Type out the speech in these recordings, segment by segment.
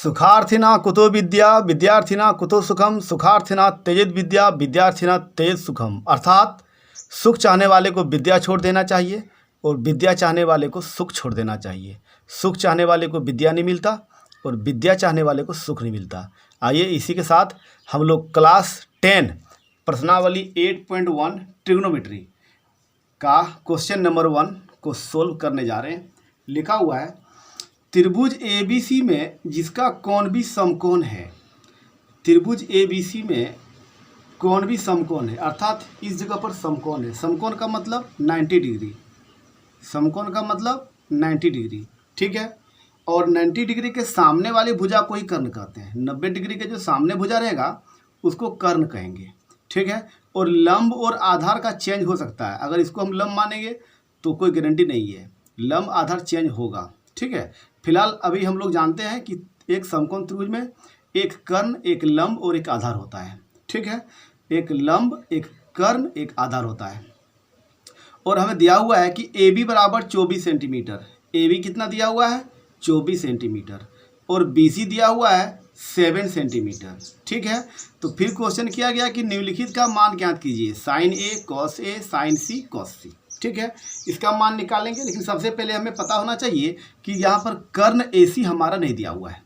सुखार्थिना कुतो विद्या विद्यार्थिना कुतो सुखम सुखार्थिना त्यजेत विद्या विद्यार्थिना त्यजेत सुखम। अर्थात सुख चाहने वाले को विद्या छोड़ देना चाहिए और विद्या चाहने वाले को सुख छोड़ देना चाहिए। सुख चाहने वाले को विद्या नहीं मिलता और विद्या चाहने वाले को सुख नहीं मिलता। आइए इसी के साथ हम लोग क्लास 10 प्रश्नावली 8.1 ट्रिग्नोमेट्री का क्वेश्चन नंबर 1 को सोल्व करने जा रहे हैं। लिखा हुआ है त्रिभुज ABC में जिसका कोण भी समकोण है। त्रिभुज ABC में कोण भी समकोण है, अर्थात इस जगह पर समकोण है। समकोण का मतलब 90 डिग्री, समकोण का मतलब 90 डिग्री, ठीक है। और 90 डिग्री के सामने वाली भुजा को ही कर्ण कहते हैं। 90 डिग्री के जो सामने भुजा रहेगा उसको कर्ण कहेंगे, ठीक है। और लंब और आधार का चेंज हो सकता है। अगर इसको हम लंब मानेंगे तो कोई गारंटी नहीं है, लंब आधार चेंज होगा, ठीक है। फिलहाल अभी हम लोग जानते हैं कि एक समकोण त्रिभुज में एक कर्ण, एक लंब और एक आधार होता है, ठीक है। एक लंब, एक कर्ण, एक आधार होता है। और हमें दिया हुआ है कि AB बराबर 24 सेंटीमीटर। AB कितना दिया हुआ है? 24 सेंटीमीटर। और BC दिया हुआ है 7 सेंटीमीटर, ठीक है। तो फिर क्वेश्चन किया गया कि निम्नलिखित का मान ज्ञात कीजिए, sine A cos A sine C cos C, ठीक है। इसका मान निकालेंगे, लेकिन सबसे पहले हमें पता होना चाहिए कि यहाँ पर कर्ण AC हमारा नहीं दिया हुआ है।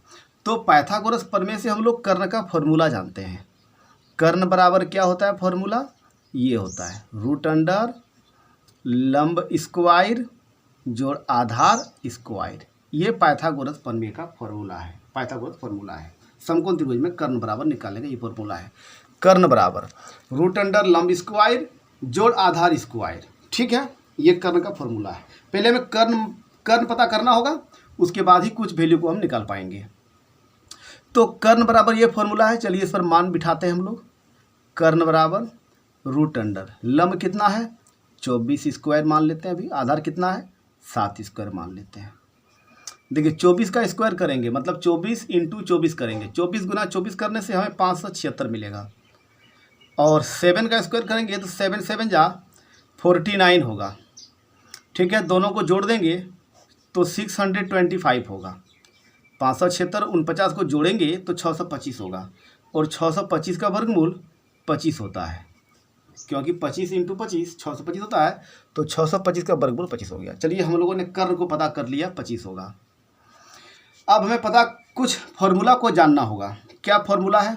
तो पाइथागोरस प्रमेय से हम लोग कर्ण का फॉर्मूला जानते हैं। कर्ण बराबर क्या होता है फॉर्मूला? ये होता है रूट अंडर लंब स्क्वायर जोड़ आधार स्क्वायर। ये पाइथागोरस प्रमेय का फॉर्मूला है, पाइथागोरस फॉर्मूला है। समकोण त्रिभुज में कर्ण बराबर निकालेंगे, ये फॉर्मूला है। कर्ण बराबर रूट अंडर लंब स्क्वायर जोड़ आधार स्क्वायर, ठीक है। ये कर्ण का फॉर्मूला है। पहले हमें कर्ण पता करना होगा, उसके बाद ही कुछ वैल्यू को हम निकाल पाएंगे। तो कर्ण बराबर ये फॉर्मूला है। चलिए इस पर मान बिठाते हैं हम लोग। कर्ण बराबर रूट अंडर लंब कितना है 24 स्क्वायर मान लेते हैं, अभी आधार कितना है 7 स्क्वायर मान लेते हैं। देखिए 24 का स्क्वायर करेंगे मतलब 24 इंटू 24 करेंगे, 24 गुना 24 करने से हमें 576 मिलेगा। और 7 का स्क्वायर करेंगे तो 7 7 जा 49 होगा, ठीक है। दोनों को जोड़ देंगे तो 625 होगा। 576 49 को जोड़ेंगे तो 625 होगा। और 625 का वर्गमूल 25 होता है, क्योंकि 25 इंटू 25 625 होता है। तो 625 का वर्गमूल 25 हो गया। चलिए हम लोगों ने कर्ण को पता कर लिया, 25 होगा। अब हमें पता कुछ फॉर्मूला को जानना होगा। क्या फॉर्मूला है?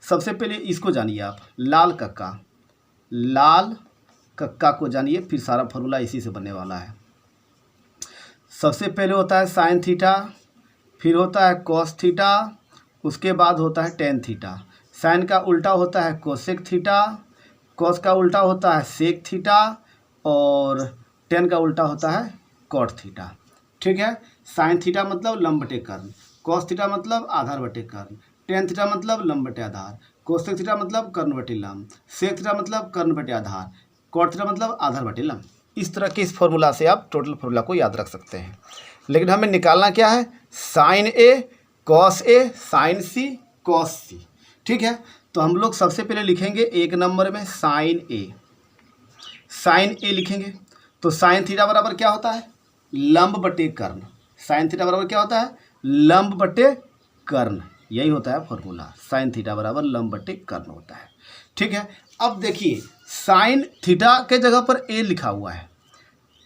सबसे पहले इसको जानिए आप, लाल कक्का को जानिए, फिर सारा फॉर्मूला इसी से बनने वाला है। सबसे पहले होता है साइन थीटा, फिर होता है कॉस थीटा, उसके बाद होता है टेन थीटा। साइन का उल्टा होता है कोसेक थीटा, कॉस का उल्टा होता है सेक थीटा और टेन का उल्टा होता है कॉट थीटा, ठीक है। साइन थीटा मतलब लंब बटे कर्ण, कॉस थीटा मतलब आधार बटे कर्ण, टेन थीटा मतलब लंब बटे आधार, कोसेक थीटा मतलब कर्ण बटे लंब, सेक थीटा मतलब कर्ण बटे आधार, कॉट थीटा मतलब आधार बटे लंब। इस तरह के इस फॉर्मूला से आप टोटल फॉर्मूला को याद रख सकते हैं। लेकिन हमें निकालना क्या है? Sine A cos A sine C cos C, ठीक है। तो हम लोग सबसे पहले लिखेंगे एक नंबर में साइन A लिखेंगे। तो साइन थीटा बराबर क्या होता है? लंब बटे कर्ण। साइन थीटा बराबर क्या होता है? लंब बटे कर्ण। यही होता है फॉर्मूला, साइन थीटा बराबर लंब बटे कर्ण होता है, ठीक है। अब देखिए साइन थीटा के जगह पर A लिखा हुआ है,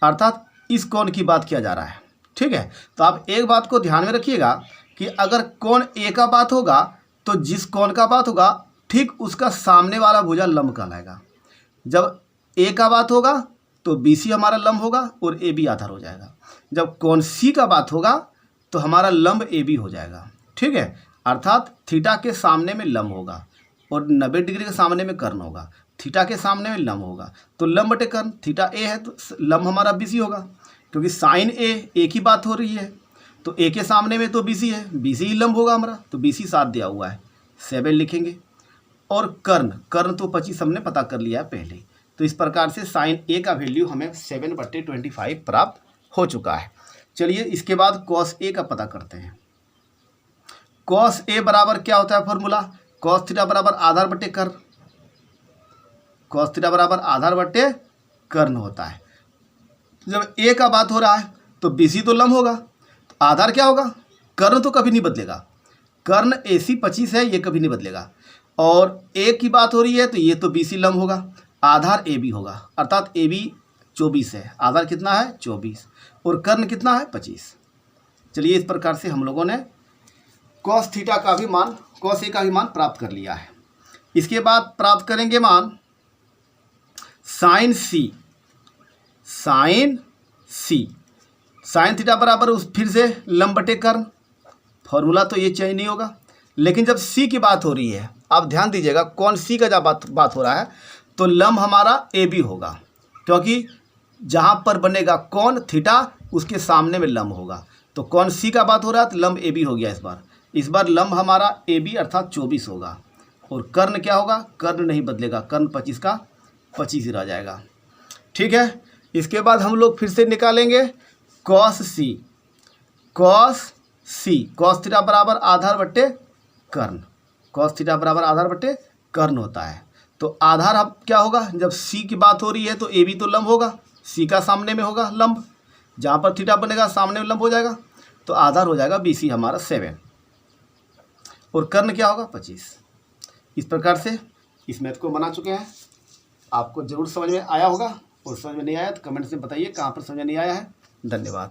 अर्थात इस कोण की बात किया जा रहा है, ठीक है। तो आप एक बात को ध्यान में रखिएगा कि अगर कोण A का बात होगा तो जिस कोण का बात होगा ठीक उसका सामने वाला भुजा लंब कहलाएगा। जब A का बात होगा तो BC हमारा लंब होगा और AB आधार हो जाएगा। जब कोण C का बात होगा तो हमारा लंब AB हो जाएगा, ठीक है। अर्थात थीटा के सामने में लंब होगा और 90 डिग्री के सामने में कर्ण होगा। थीटा के सामने में लंब होगा तो लंब बटे कर्ण। थीटा A है तो लंब हमारा BC होगा, क्योंकि साइन A की बात हो रही है तो A के सामने में तो BC है, BC ही लंब होगा हमारा, तो BC 7 दिया हुआ है, 7 लिखेंगे। और कर्ण तो 25 हमने पता कर लिया है पहले। तो इस प्रकार से साइन A का वैल्यू हमें 7/25 प्राप्त हो चुका है। चलिए इसके बाद कॉस A का पता करते हैं। कॉस A बराबर क्या होता है फॉर्मूला? कॉस थीटा बराबर आधार बटे कर्ण। कॉस थीटा बराबर आधार बटे कर्ण होता है। जब A का बात हो रहा है तो BC तो लंब होगा, तो आधार क्या होगा? कर्ण तो कभी नहीं बदलेगा, कर्ण AC 25 है, ये कभी नहीं बदलेगा। और ए की बात हो रही है तो ये तो BC लंब होगा, आधार AB होगा, अर्थात AB 24 है, आधार कितना है 24 और कर्ण कितना है 25। चलिए इस प्रकार से हम लोगों ने cos थीटा का भी मान, cos A का भी मान प्राप्त कर लिया है। इसके बाद प्राप्त करेंगे मान साइन C, साइन थीटा बराबर उस फिर से लंब बटे कर्ण, फॉर्मूला तो ये चेंज नहीं होगा। लेकिन जब C की बात हो रही है, आप ध्यान दीजिएगा, कौन C का जब बात हो रहा है तो लंब हमारा AB होगा, क्योंकि जहाँ पर बनेगा कौन थीटा उसके सामने में लंब होगा। तो कौन C का बात हो रहा है तो लंब AB हो गया। इस बार लंब हमारा AB अर्थात 24 होगा और कर्ण क्या होगा, कर्ण नहीं बदलेगा, कर्ण 25 का 25 ही रह जाएगा। ठीक है, इसके बाद हम लोग फिर से निकालेंगे cos cos थीटा बराबर आधार बट्टे कर्ण, cos थीटा बराबर आधार बट्टे कर्ण होता है। तो आधार अब क्या होगा, जब C की बात हो रही है तो AB तो लंब होगा, C का सामने में होगा लंब, जहाँ पर थीटा बनेगा सामने में लंब हो जाएगा, तो आधार हो जाएगा BC हमारा 7 और कर्ण क्या होगा 25। इस प्रकार से इस मैथ को बना चुके हैं। आपको ज़रूर समझ में आया होगा, और समझ में नहीं आया तो कमेंट्स में बताइए कहाँ पर समझ में नहीं आया है। धन्यवाद।